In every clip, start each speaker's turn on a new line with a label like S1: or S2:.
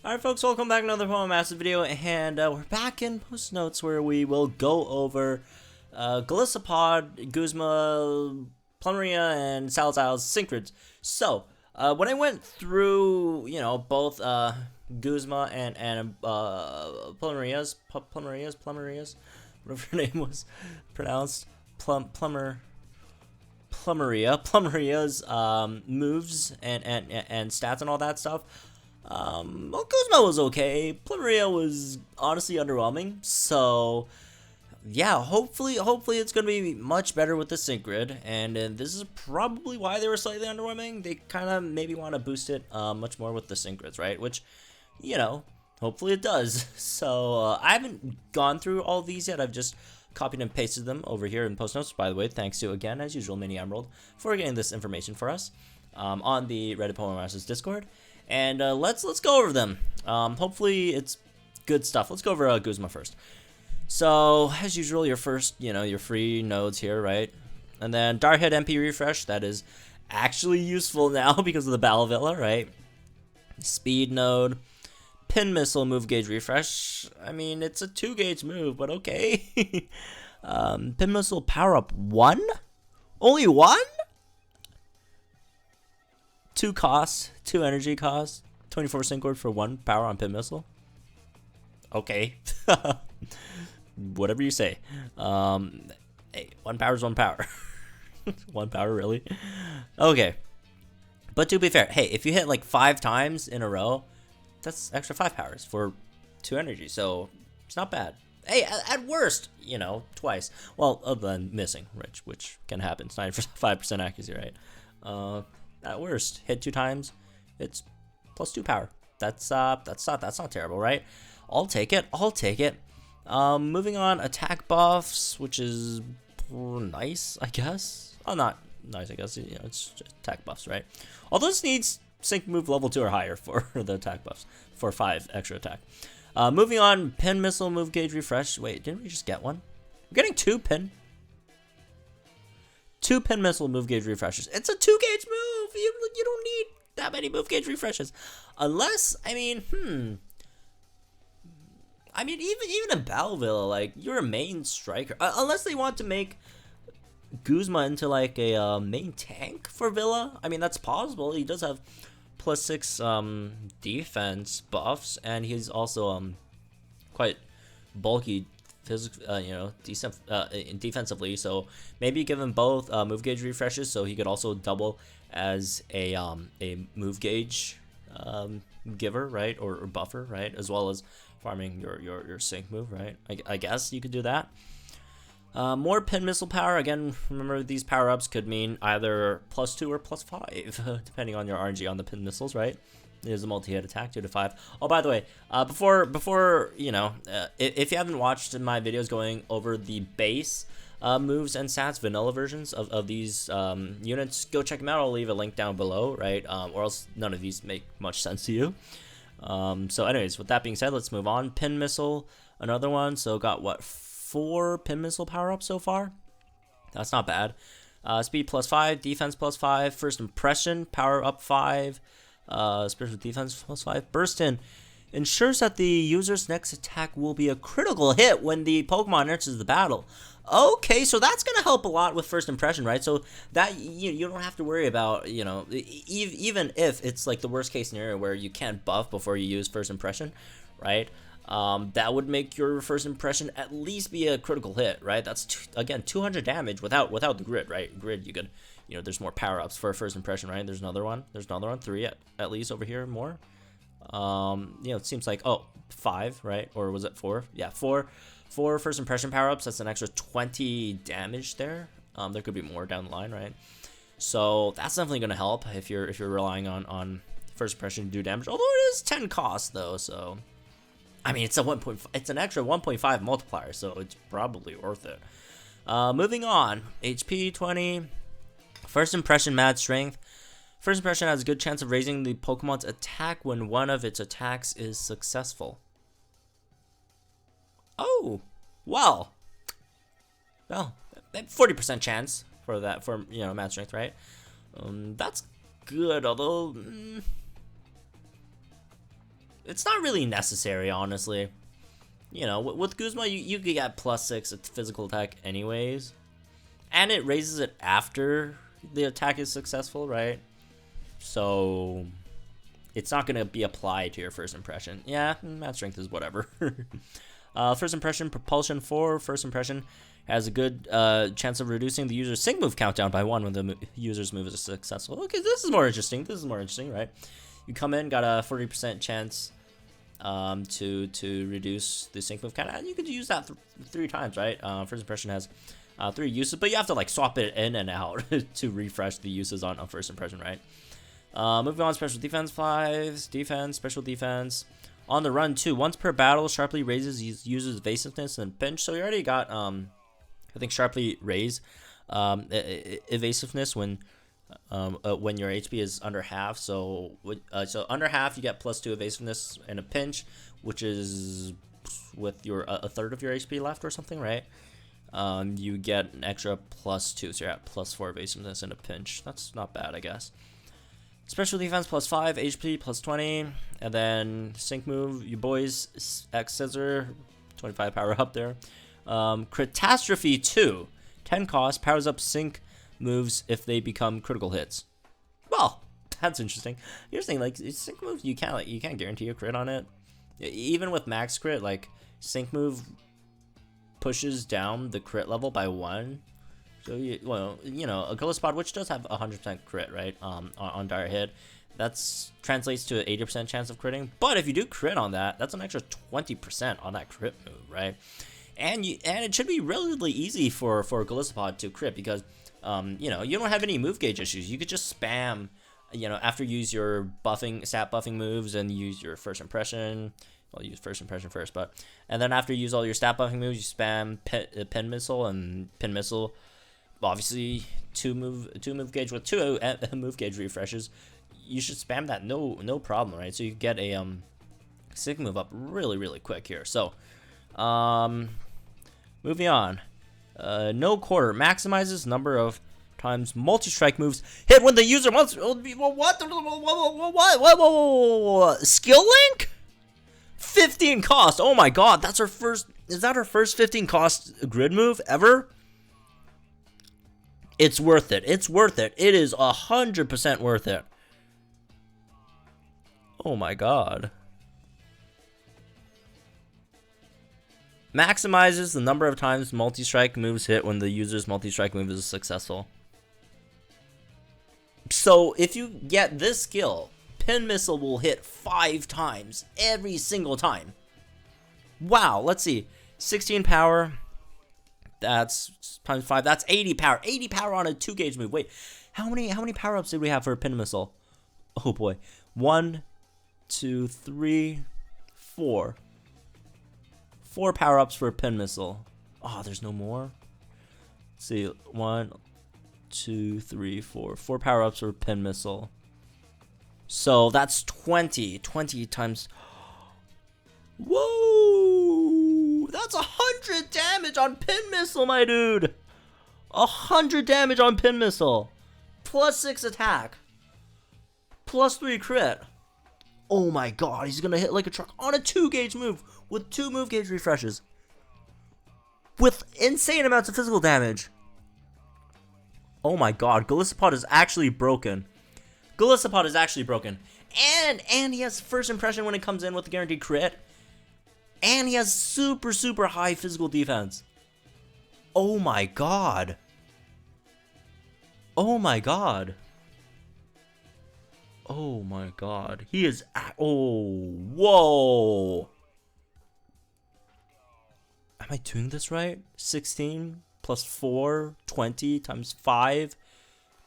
S1: Alright folks, welcome back to another Pokemon Massive video, and we're back in Post Notes where we will go over Golisopod, Guzma Plumeria, and Salazzle's Synchrons. So, when I went through, both Guzma and Plumeria's, whatever her name was pronounced, Plumeria's moves and stats and all that stuff. Well, Guzma was okay. Plumeria was honestly underwhelming. So, yeah, hopefully it's gonna be much better with the Sync Grid, and this is probably why they were slightly underwhelming. They kind of maybe want to boost it much more with the Sync Grids, right? Which, hopefully it does. So, I haven't gone through all these yet. I've just copied and pasted them over here in Post Notes. By the way, thanks to, again, as usual, Mini Emerald for getting this information for us on the Reddit Pokemon Masters Discord. And let's go over them. Hopefully it's good stuff. Let's go over Guzma first. So as usual, your first, your free nodes here, right? And then Dart Hit MP Refresh. That is actually useful now because of the Battle Villa, right? Speed node. Pin Missile Move Gauge Refresh. I mean, it's a 2-gauge move, but okay. Pin Missile Power Up 1? Only 1? 2 costs, 2 energy costs, 24 Sync Word for 1 power on Pin Missile. Okay. Whatever you say. Hey, 1 power is 1 power. 1 power, really? Okay. But to be fair, hey, if you hit like 5 times in a row, that's extra 5 powers for 2 energy, so it's not bad. Hey, at worst, twice. Well, other than missing, which can happen. It's 95% accuracy, right? At worst, hit 2 times, it's plus 2 power. That's not terrible, right? I'll take it. Moving on, attack buffs, which is nice, I guess. Oh, not nice, I guess. It's just attack buffs, right? Although this needs sync move level 2 or higher for the attack buffs for 5 extra attack. Moving on, Pin Missile Move Gauge Refresh. Wait, didn't we just get one? We're getting 2 Pin Missile Move Gauge Refreshes. It's a 2-gauge move. You don't need that many move gauge refreshes, unless even in Battleville, like, you're a main striker, unless they want to make Guzma into like a main tank for Villa. I mean, that's possible. He does have +6 defense buffs, and he's also quite bulky defensively, so maybe give him both move gauge refreshes, so he could also double as a move gauge giver, right, or buffer, right, as well as farming your sync move, right? I guess you could do that. More Pin Missile power. Again, remember, these power-ups could mean either +2 or +5, depending on your RNG on the Pin Missiles, right? There's a multi-hit attack, 2 to 5. Oh, by the way, before if you haven't watched my videos going over the base moves and stats, vanilla versions of these units, go check them out. I'll leave a link down below, right? Or else none of these make much sense to you. So anyways, with that being said, let's move on. Pin Missile, another one. So got, what, 4 Pin Missile power-ups so far? That's not bad. Speed +5, defense +5, First Impression, power up 5, Special Defense +5. Burst In ensures that the user's next attack will be a critical hit when the Pokemon enters the battle. Okay, so that's going to help a lot with First Impression, right? So that you don't have to worry about, even if it's like the worst case scenario where you can't buff before you use First Impression, right? That would make your First Impression at least be a critical hit, right? That's, again, 200 damage without the grid, right? Grid, you could, there's more power-ups for First Impression, right? There's another one, 3 at least over here, more. It seems like, 5, right? Or was it 4? Yeah, 4 First Impression power-ups. That's an extra 20 damage there. There could be more down the line, right? So that's definitely going to help if you're relying on First Impression to do damage. Although it is 10 costs though, so I mean, it's an extra 1.5 multiplier, so it's probably worth it. Moving on, HP 20, First Impression Mad Strength. First Impression has a good chance of raising the Pokemon's attack when one of its attacks is successful. Oh, well, 40% chance for that, for Mad Strength, right? That's good, although it's not really necessary, honestly. You know, with Guzma, you could get +6 at physical attack anyways. And it raises it after the attack is successful, right? So it's not going to be applied to your first impression. Yeah, match strength is whatever. First impression, propulsion 4. First impression has a good chance of reducing the user's sync move countdown by 1 when the user's move is successful. Okay, this is more interesting. This is more interesting, right? You come in, got a 40% chance to reduce the sync move countdown. You could use that 3 times, right? First impression has 3 uses, but you have to like swap it in and out to refresh the uses on first impression, right? Moving on, special defense 5, defense, special defense. On the run 2, once per battle, sharply raises uses evasiveness and pinch. So you already got, I think, sharply raise evasiveness when your HP is under half. So so under half, you get +2 evasiveness and a pinch, which is with your a third of your HP left or something, right? You get an extra +2, so you're at +4 evasiveness and a pinch. That's not bad, I guess. Special defense +5, HP +20, and then sync move, you boys, X Scissor, 25 power up there. Catastrophe 2, 10 cost, powers up sync moves if they become critical hits. Well, that's interesting. Here's the thing, like sync moves, you can't guarantee a crit on it. Even with max crit, like sync move pushes down the crit level by 1. So, well, you know, a Golisopod, which does have 100% crit, right, on dire hit, that's translates to an 80% chance of critting. But if you do crit on that, that's an extra 20% on that crit move, right? And it should be relatively easy for Golisopod to crit because, you know, you don't have any move gauge issues. You could just spam, you know, after you use your stat buffing moves and use your first impression. Well, use first impression first, and then after you use all your stat buffing moves, you spam pin missile and pin missile. Obviously, 2 move gauge with 2 move gauge refreshes, you should spam that no problem, right? So you get a sync move up really quick here. So, moving on, no quarter maximizes number of times multi-strike moves hit when the user wants. What? Skill link? 15 cost. Oh my god, that's our first. Is that our first 15 cost grid move ever? It's worth it. It's worth it. It is 100% worth it. Oh my god. Maximizes the number of times multi-strike moves hit when the user's multi-strike move is successful. So if you get this skill, pin missile will hit 5 times every single time. Wow, let's see. 16 power. That's times 5. That's 80 power. 80 power on a 2 gauge move. Wait, how many power ups did we have for a pin missile? Oh boy. 1, 2, 3, 4. 4 power ups for a pin missile. Oh, there's no more. Let's see. 1, 2, 3, 4. 4 power ups for a pin missile. So that's 20. 20 times. Whoa! That's 100 damage on pin missile, my dude. 100 damage on pin missile. +6 attack. +3 crit. Oh my god, he's gonna hit like a truck on a 2 gauge move with 2 move gauge refreshes. With insane amounts of physical damage. Oh my god, Golisopod is actually broken. Golisopod is actually broken. And he has first impression when it comes in with the guaranteed crit. And he has super high physical defense. Oh my god. Oh my god. Oh my god. He is... Oh, whoa. Am I doing this right? 16 plus 4, 20 times 5.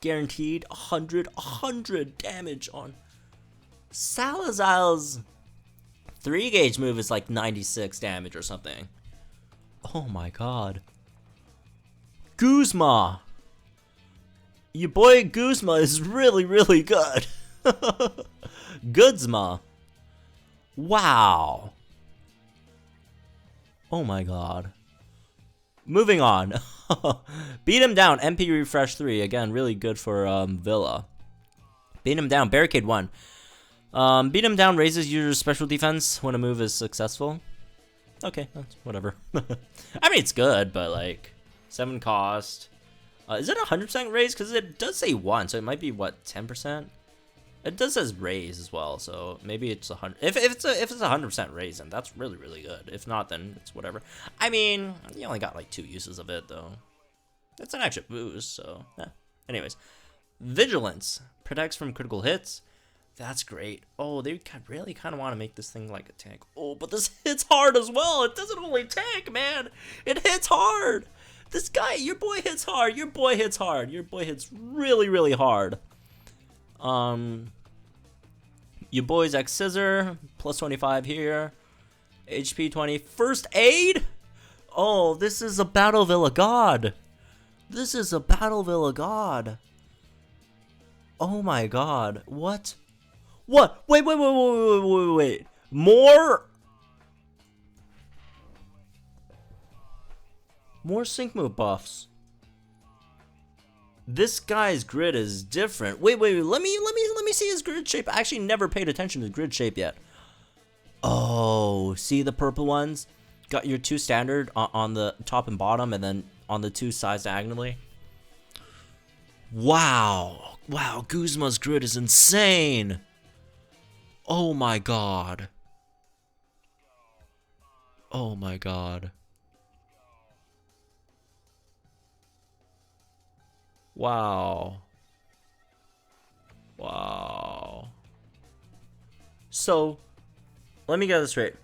S1: Guaranteed 100 damage on Salazzle's 3 gauge move is like 96 damage or something. Oh my god. Guzma. Your boy Guzma is really good. GUZMA. Wow. Oh my god. Moving on. Beat him down. MP refresh 3. Again, really good for Villa. Beat him down. Barricade 1. Beat him down raises your special defense when a move is successful. Okay, that's whatever. I mean, it's good, but like 7 cost. Is it 100% raise? Because it does say 1, so it might be what, 10%? It does says raise as well, so maybe it's 100. If it's 100% raise, then that's really good. If not, then it's whatever. I mean, you only got like 2 uses of it though. It's an extra boost, so yeah. Anyways, vigilance protects from critical hits. That's great. Oh, they really kind of want to make this thing like a tank. Oh, but this hits hard as well. It doesn't only tank, man. It hits hard. This guy, your boy hits hard. Your boy hits hard. Your boy hits really hard. Your boy's X Scissor, plus 25 here. HP 20. First aid? Oh, this is a Battle Villa God. This is a Battle Villa God. Oh my god. What? What? Wait. More sync move buffs. This guy's grid is different. Wait. Let me see his grid shape. I actually never paid attention to the grid shape yet. Oh, see the purple ones? Got your 2 standard on the top and bottom, and then on the 2 sides diagonally. Wow, Guzma's grid is insane. Oh my god. Oh my god. Wow. So, let me get this straight.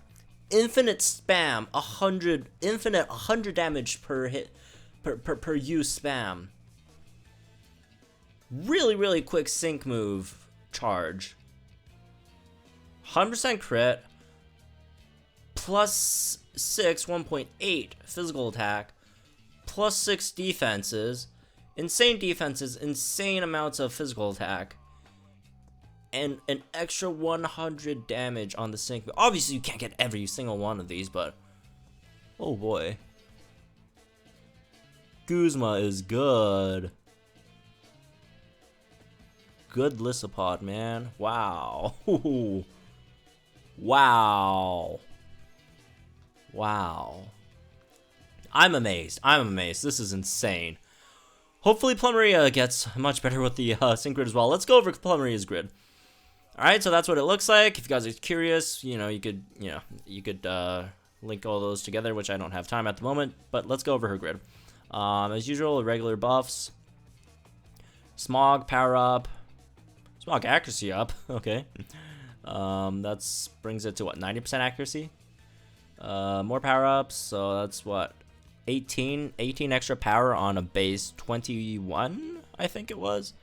S1: Infinite spam, 100 damage per hit, per use spam. Really quick sync move charge. 100% crit, plus 6, 1.8 physical attack, plus 6 defenses, insane defenses, insane amounts of physical attack, and an extra 100 damage on the sync. Obviously, you can't get every single one of these, but oh boy. Guzma is good. Good Golisopod, man. Wow. Wow. I'm amazed. This is insane. Hopefully Plumeria gets much better with the sync grid as well. Let's go over Plumeria's grid. Alright, so that's what it looks like. If you guys are curious, you could link all those together, which I don't have time at the moment, but let's go over her grid. As usual, regular buffs. Smog, power up. Smog accuracy up, okay. That brings it to what, 90% accuracy? More power-ups, so that's what, 18 extra power on a base 21, I think it was,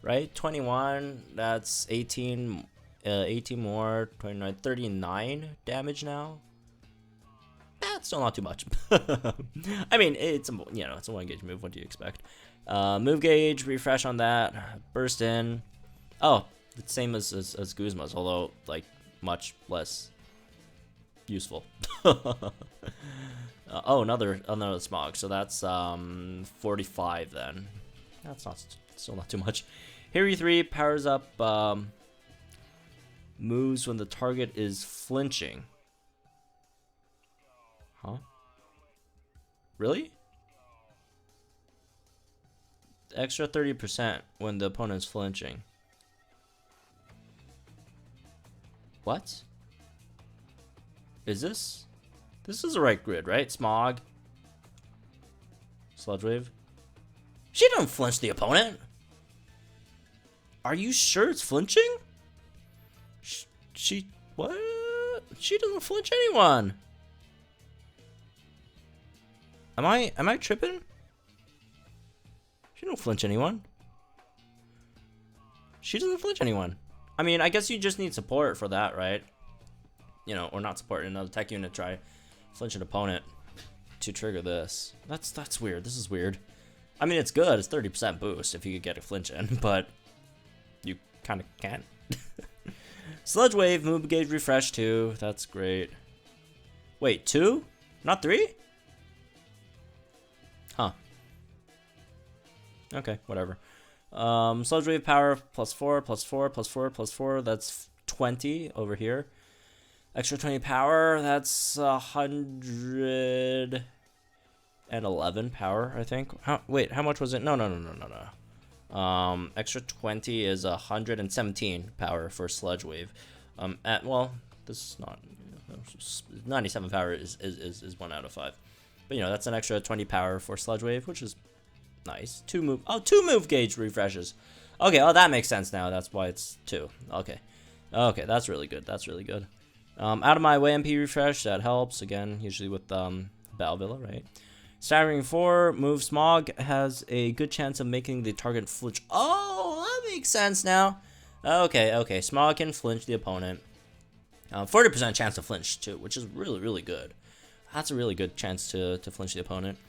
S1: right? 21, that's 18 more, 29, 39 damage now. That's still not too much. I mean, it's a one gauge move. What do you expect? Move gauge, refresh on that, burst in. Oh, the same as Guzma's, although like much less useful. Oh, another smog. So that's 45 then. That's still not too much. Harry 3 powers up moves when the target is flinching. Huh? Really? Extra 30% when the opponent's flinching. What? Is this? This is the right grid, right? Smog. Sludge Wave. She don't flinch the opponent. Are you sure it's flinching? She what? She doesn't flinch anyone. Am I tripping? She don't flinch anyone. She doesn't flinch anyone. I mean, I guess you just need support for that, right? Or not support, another tech unit try flinch an opponent to trigger this. That's weird. This is weird. I mean, it's good. It's 30% boost if you could get a flinch in, but you kind of can't. Sludge Wave, move gauge refresh 2. That's great. Wait, 2? Not 3? Huh. Okay, whatever. Sludge Wave power +4, +4, +4, +4. That's 20 over here. Extra 20 power, that's 111 power, I think. Wait, how much was it? No. Extra 20 is 117 power for Sludge Wave. Well, this is not, 97 power is 1 out of 5. But, that's an extra 20 power for Sludge Wave, which is nice. 2 move gauge refreshes. Okay, oh, that makes sense now. That's why it's 2. Okay, that's really good. Out of my way MP refresh, that helps. Again, usually with Balvilla, right? Staggering 4, move Smog has a good chance of making the target flinch. Oh, that makes sense now. Okay, Smog can flinch the opponent. 40% chance to flinch too, which is really good. That's a really good chance to flinch the opponent.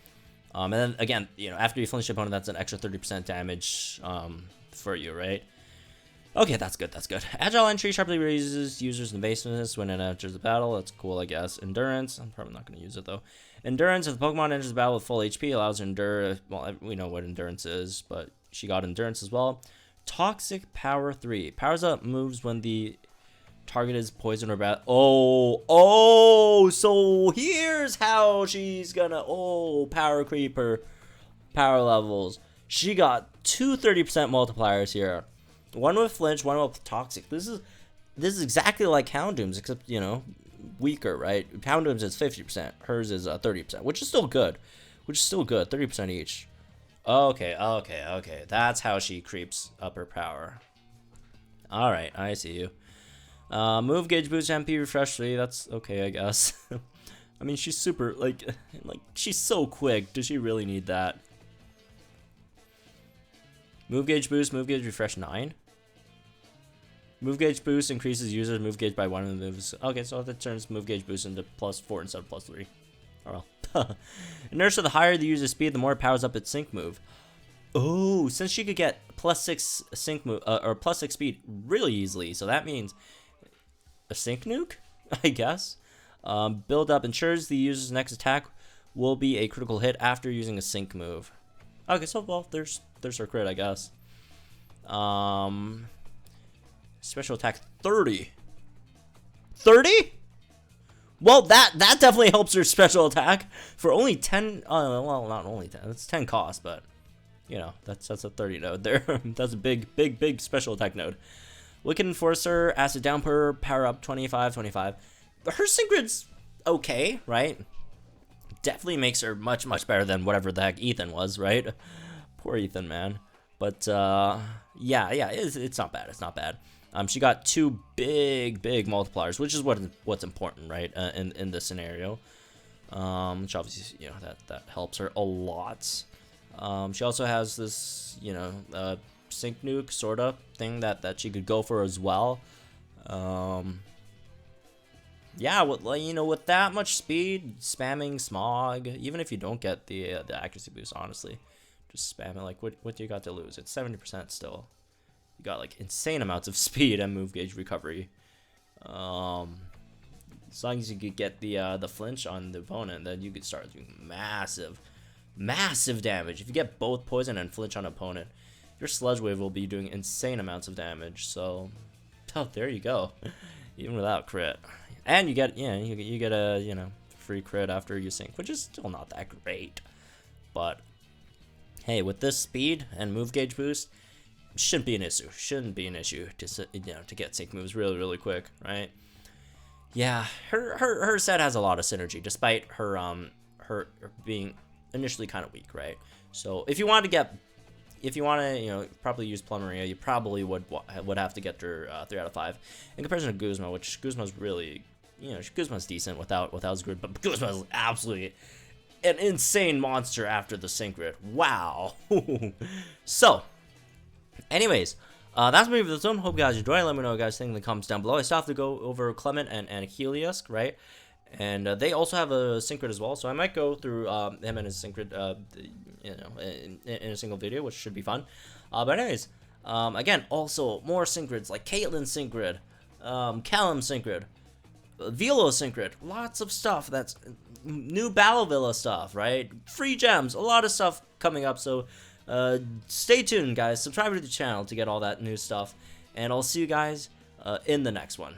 S1: And then again, after you flinch the opponent, that's an extra 30% damage for you, right? Okay, that's good. Agile entry sharply raises users' invasiveness when it enters the battle. That's cool, I guess. Endurance, I'm probably not going to use it though. Endurance, if the Pokemon enters the battle with full HP, allows her to endure. Well, we know what endurance is, but she got endurance as well. Toxic Power 3 powers up moves when the target is poisoned or bad. Oh, so here's how she's gonna power creeper power levels. She got 2 30% multipliers here. One with flinch, one with toxic. This is exactly like Houndoom's, except weaker, right? Houndoom's is 50%, hers is 30%, which is still good. 30% each. Okay. That's how she creeps up her power. All right, I see you. Move gauge boost MP refresh 3. That's okay, I guess. I mean, she's super like she's so quick. Does she really need that? Move gauge boost, move gauge refresh 9. Move gauge boost increases users' move gauge by 1 of the moves. Okay, so that turns move gauge boost into +4 instead of +3. Oh well. Inertia, the higher the user's speed, the more it powers up its sync move. Oh, since she could get +6 sync move or +6 speed really easily, so that means a sync nuke, I guess. Build up ensures the user's next attack will be a critical hit after using a sync move. Okay, so well, there's her crit, I guess. Special attack 30. 30? Well, that definitely helps her special attack for only 10. Well, not only 10. It's 10 cost, but that's a 30 node there. That's a big special attack node. Wicked Enforcer, Acid Downpour, power up 25. Her Synchron's okay, right? Definitely makes her much better than whatever the heck Ethan was, right? Poor Ethan, man. But yeah, it's not bad. It's not bad. She got 2 big multipliers, which is what's important, right? In this scenario, which obviously that helps her a lot. She also has this sync nuke sorta thing that she could go for as well. Yeah, with that much speed, spamming Smog, even if you don't get the accuracy boost, honestly, just spam it. Like, what do you got to lose? It's 70% still. You got like insane amounts of speed and move gauge recovery. As long as you could get the flinch on the opponent, then you could start doing massive damage. If you get both poison and flinch on opponent, your Sludge Wave will be doing insane amounts of damage. So, there you go. Even without crit. And you get you get a free crit after you sync, which is still not that great. But hey, with this speed and move gauge boost, shouldn't be an issue. To get sync moves really quick, right? Yeah, her set has a lot of synergy, despite her being initially kind of weak, right? So if you want to probably use Plumeria, you probably would have to get her 3 out of 5 in comparison to Guzma, which Guzma's really Guzma's decent without his grid, but Guzma's absolutely an insane monster after the sync grid. Wow. So, anyways, that's me for this one. Hope you guys enjoy. Let me know what you guys think in the comments down below. I still have to go over Clement and Helios, right? And they also have a sync grid as well, so I might go through him and his sync grid, in a single video, which should be fun. But anyways, again, also more sync grids like Caitlin's sync grid, Callum's sync grid, Velo's sync grid, lots of stuff. That's new Balvilla stuff, right? Free gems, a lot of stuff coming up. So stay tuned, guys. Subscribe to the channel to get all that new stuff, and I'll see you guys in the next one.